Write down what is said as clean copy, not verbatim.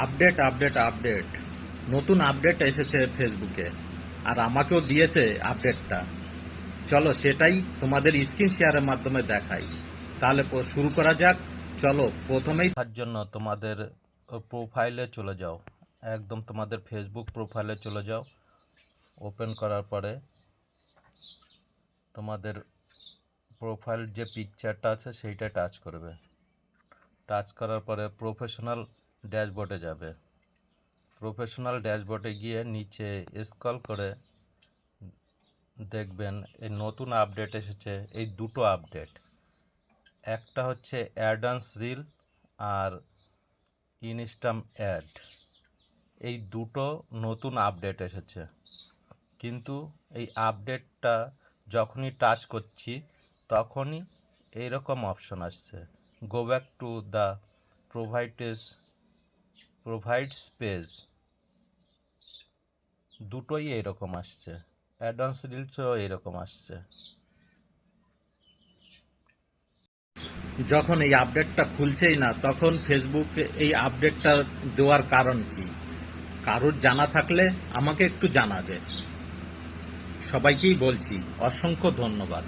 Update update update, নতুন update এসেছে ফেসবুকে, আর আমাকেও দিয়েছে আপডেটটা। চলো সেটাই তোমাদের স্ক্রিন শেয়ারের মাধ্যমে দেখাই। তাহলে শুরু করা যাক। চলো প্রথমেই তার জন্য তোমাদের প্রোফাইলে চলে যাও, একদম তোমাদের ফেসবুক প্রোফাইলে চলে যাও। ওপেন করার পরে তোমাদের প্রোফাইল যে পিকচারটা আছে সেইটা টাচ করবে। টাচ করার পরে প্রফেশনাল ড্যাশবোর্ডে যাবে। প্রফেশনাল ড্যাশবোর্ডে গিয়ে নিচে স্ক্রল করে দেখবেন এই নতুন আপডেট এসেছে। এই দুটো আপডেট, একটা হচ্ছে অ্যাডভান্স রিল আর ইনস্টাম অ্যাড, এই দুটো নতুন আপডেট এসেছে। কিন্তু এই আপডেটটা যখনই টাচ করছি তখনই এইরকম অপশন আসছে, go back to the provides page. দুটোই এইরকম আসছে, অ্যাডভান্স রিলসও এইরকম আসছে। যখন এই আপডেটটা খুলছেই না তখন ফেসবুক এই আপডেটটা দেওয়ার কারণ কি, কারোর জানা থাকলে আমাকে একটু জানাবে। সবাইকেই বলছি অসংখ্য ধন্যবাদ।